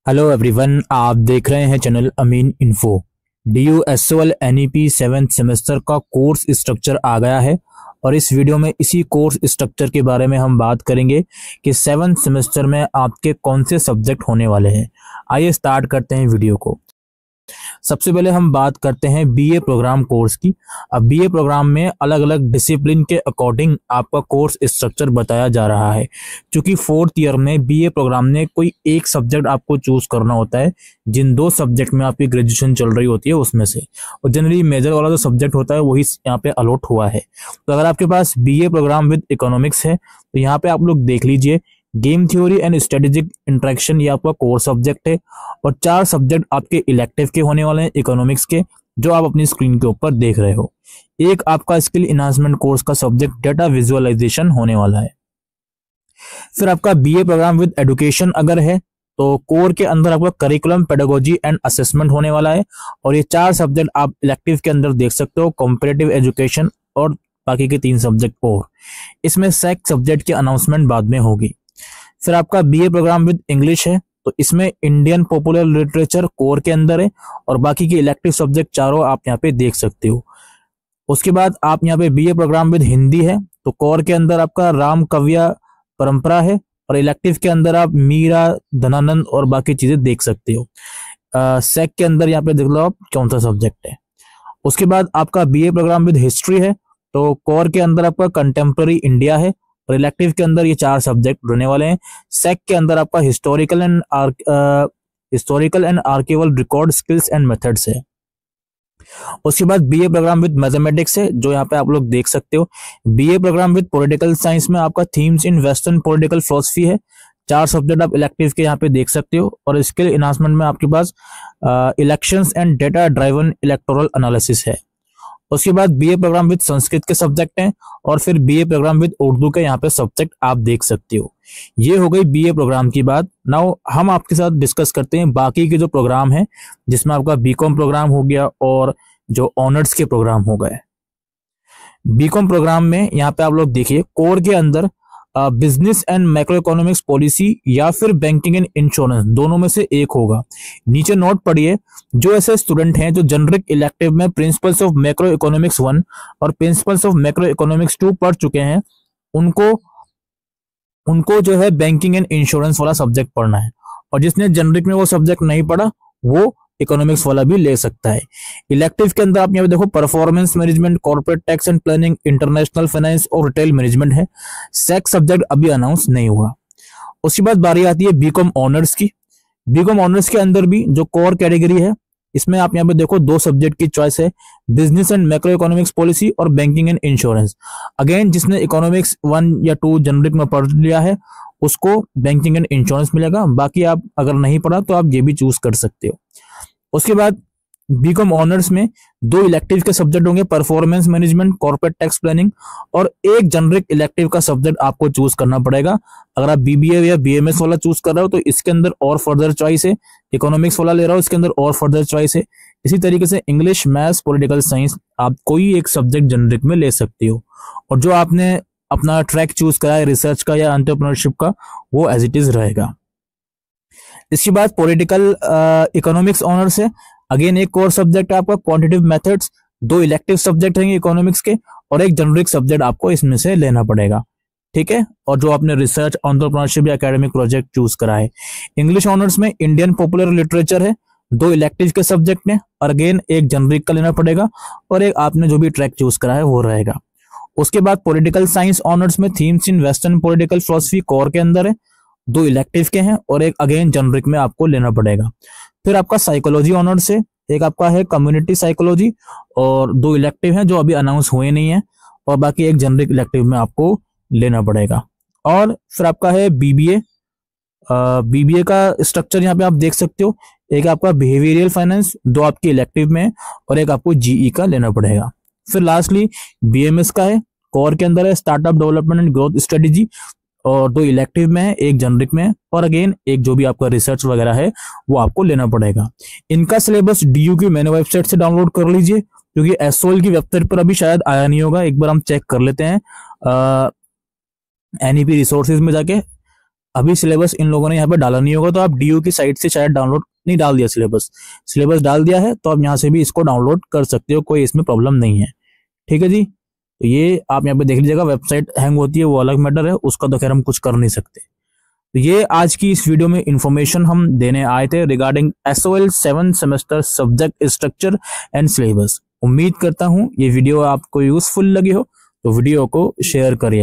Hello everyone, आप देख रहे हैं channel Amin info. DU-SOL NEP 7th semester का कोर्स स्ट्रक्चर आ गया है और इस वीडियो में इसी कोर्स स्ट्रक्चर के बारे में हम बात करेंगे कि 7th सेमेस्टर में आपके कौन से सब्जेक्ट होने वाले हैं। आइए स्टार्ट करते हैं वीडियो को। सबसे पहले हम बात करते हैं बीए प्रोग्राम कोर्स की। अब बीए प्रोग्राम में अलग अलग डिसिप्लिन के अकॉर्डिंग आपका कोर्स स्ट्रक्चर बताया जा रहा है। क्योंकि 4th ईयर में बीए प्रोग्राम में कोई एक सब्जेक्ट आपको चूज करना होता है, जिन दो सब्जेक्ट में आपकी ग्रेजुएशन चल रही होती है उसमें से, और जनरली मेजर वाला जो सब्जेक्ट होता है वही यहाँ पे अलॉट हुआ है। तो अगर आपके पास बीए प्रोग्राम विद इकोनॉमिक्स है तो यहाँ पे आप लोग देख लीजिए, game theory and strategic interaction ये आपका कोर सब्जेक्ट है, और 4 सब्जेक्ट आपके इलेक्टिव के होने वाले हैं इकोनॉमिक्स के, जो आप अपनी स्क्रीन के ऊपर देख रहे हो। एक आपका स्किल इनहांसमेंट कोर्स का सब्जेक्ट डेटा विजुअलाइजेशन होने वाला है। फिर आपका बीए प्रोग्राम विद एजुकेशन अगर है तो कोर के अंदर आपका करिकुलम, पेडागोजी एंड असेसमेंट होने वाला है, और ये 4 सब्जेक्ट आप इलेक्टिव के अंदर देख सकते हो, कॉम्पिटिटिव एजुकेशन और बाकी के 3 सब्जेक्ट और। इसमें सेक सब्जेक्ट की अनाउंसमेंट बाद में होगी। फिर आपका बीए प्रोग्राम विद इंग्लिश है तो इसमें इंडियन पॉपुलर लिटरेचर कोर के अंदर है, और बाकी के इलेक्टिव सब्जेक्ट चारों आप यहाँ पे देख सकते हो। उसके बाद आप यहाँ पे बीए प्रोग्राम विद हिंदी है तो कोर के अंदर आपका राम कव्य परंपरा है, और इलेक्टिव के अंदर आप मीरा, धनानंद और बाकी चीजें देख सकते हो। सेक के अंदर यहाँ पे देख लो आप कौन सा सब्जेक्ट है। उसके बाद आपका बीए प्रोग्राम विद हिस्ट्री है तो कोर के अंदर आपका कंटेम्प्रेरी इंडिया है, और इलेक्टिव के अंदर ये 4 सब्जेक्ट रहने वाले हैं। सेक के अंदर आपका historical and archival record skills and methods है। उसके बाद बीए प्रोग्राम विद मैथमेटिक्स है, जो यहाँ पे आप लोग देख सकते हो। BA program with political science में आपका themes in western political philosophy है। 4 सब्जेक्ट आप इलेक्टिव के यहाँ पे देख सकते हो, और स्किल इनहांसमेंट में आपके पास elections and data driven electoral analysis है। उसके बाद बीए प्रोग्राम विद संस्कृत के सब्जेक्ट हैं, और फिर बीए प्रोग्राम विद उर्दू के यहाँ पे सब्जेक्ट आप देख सकते हो। ये हो गई बीए प्रोग्राम की बात। नाउ हम आपके साथ डिस्कस करते हैं बाकी के जो प्रोग्राम है, जिसमें आपका बीकॉम प्रोग्राम हो गया और जो ऑनर्स के प्रोग्राम हो गए। बीकॉम प्रोग्राम में यहाँ पे आप लोग देखिए, कोर के अंदर business and macro economics policy या फिर बैंकिंग एंड इंश्योरेंस, दोनों में से एक होगा। नीचे नोट पढ़िए, जो ऐसे स्टूडेंट हैं जो जनरिक इलेक्टिव में प्रिंसिपल्स ऑफ मैक्रो इकोनॉमिक्स 1 और प्रिंसिपल्स ऑफ मैक्रो इकोनॉमिक्स 2 पढ़ चुके हैं, उनको जो है बैंकिंग एंड इंश्योरेंस वाला सब्जेक्ट पढ़ना है, और जिसने जनरिक में वो सब्जेक्ट नहीं पढ़ा वो इकोनॉमिक्स वाला भी ले सकता है। इलेक्टिव के अंदर आप यहाँ पे देखो, performance management, corporate tax and planning, international finance और रिटेल मैनेजमेंट है। सेक्स सब्जेक्ट अभी अनाउंस नहीं हुआ। उसके बाद बारी आती है बीकॉम ऑनर्स की। बीकॉम ऑनर्स के अंदर भी जो कोर कैटेगरी है, इसमें आप यहाँ पे देखो 2 सब्जेक्ट की चॉइस है, business and macro economics policy और बैंकिंग एंड इंश्योरेंस। अगेन जिसने इकोनॉमिक्स 1 या 2 जनरिक में पढ़ लिया है उसको बैंकिंग एंड इंश्योरेंस मिलेगा। बाकी आप अगर नहीं पढ़ा तो आप ये भी चूज कर सकते हो। उसके बाद बीकॉम ऑनर्स में 2 इलेक्टिव के सब्जेक्ट होंगे, performance management, corporate tax planning, और एक जनरिक इलेक्टिव का सब्जेक्ट आपको चूज करना पड़ेगा। अगर आप बीबीए या बीएमएस वाला चूज कर रहे हो तो इसके अंदर और फर्दर चॉइस है। इकोनॉमिक्स वाला ले रहा हो इसके अंदर और फर्दर चॉइस है। इसी तरीके से इंग्लिश, मैथ्स, पॉलिटिकल साइंस आप कोई एक सब्जेक्ट जनरिक में ले सकते हो, और जो आपने अपना ट्रैक चूज करा है रिसर्च का या एंटरप्रेन्योरशिप का, वो एज इट इज रहेगा। इसके बाद पॉलिटिकल इकोनॉमिक्स ऑनर्स है। अगेन एक कोर सब्जेक्ट है आपका क्वांटिटेटिव मेथड्स, 2 इलेक्टिव सब्जेक्ट रहेंगे इकोनॉमिक्स के, और एक जनरिक सब्जेक्ट आपको इसमें से लेना पड़ेगा, ठीक है। और जो आपने रिसर्च, एंटरप्रेन्योरशिप या एकेडमिक प्रोजेक्ट चूज करा है। इंग्लिश ऑनर्स में इंडियन पॉपुलर लिटरेचर है, 2 इलेक्टिव के सब्जेक्ट में, और अगेन एक जनरिक का लेना पड़ेगा, और एक आपने जो भी ट्रैक चूज करा है वो रहेगा। उसके बाद पॉलिटिकल साइंस ऑनर्स में themes in western political philosophy core के अंदर है, 2 इलेक्टिव के हैं, और एक अगेन जनरिक में आपको लेना पड़ेगा। फिर आपका साइकोलॉजी ऑनर्स है, एक आपका है कम्युनिटी साइकोलॉजी, और 2 इलेक्टिव हैं जो अभी अनाउंस हुए नहीं है, और बाकी एक जनरिक इलेक्टिव में आपको लेना पड़ेगा। और फिर आपका है बीबीए। बीबीए का स्ट्रक्चर यहाँ पे आप देख सकते हो, एक आपका बिहेवियरल फाइनेंस, 2 आपके इलेक्टिव में, और एक आपको जीई का लेना पड़ेगा। फिर लास्टली बीएमएस का है, कोर के अंदर है startup development and growth strategy, और 2 इलेक्टिव में है, एक जनरिक में है, और अगेन एक जो भी आपका रिसर्च वगैरह है वो आपको लेना पड़ेगा। इनका सिलेबस डीयू की मैंने वेबसाइट से डाउनलोड कर लीजिए, क्योंकि एसओएल की वेबसाइट पर अभी शायद आया नहीं होगा। एक बार हम चेक कर लेते हैं एनईपी रिसोर्सेज में जाके। अभी सिलेबस इन लोगों ने यहाँ पे डाला नहीं होगा, तो आप डीयू की साइट से शायद डाउनलोड नहीं डाल दिया, सिलेबस डाल दिया है तो आप यहाँ से भी इसको डाउनलोड कर सकते हो, कोई इसमें प्रॉब्लम नहीं है। ठीक है जी, तो ये आप यहाँ पे देख लीजिएगा। वेबसाइट हैंग होती है वो अलग मैटर है, उसका तो खैर हम कुछ कर नहीं सकते। तो ये आज की इस वीडियो में इंफॉर्मेशन हम देने आए थे regarding SOL 7 semester subject structure and syllabus. उम्मीद करता हूँ ये वीडियो आपको यूजफुल लगी हो, तो वीडियो को शेयर करिए।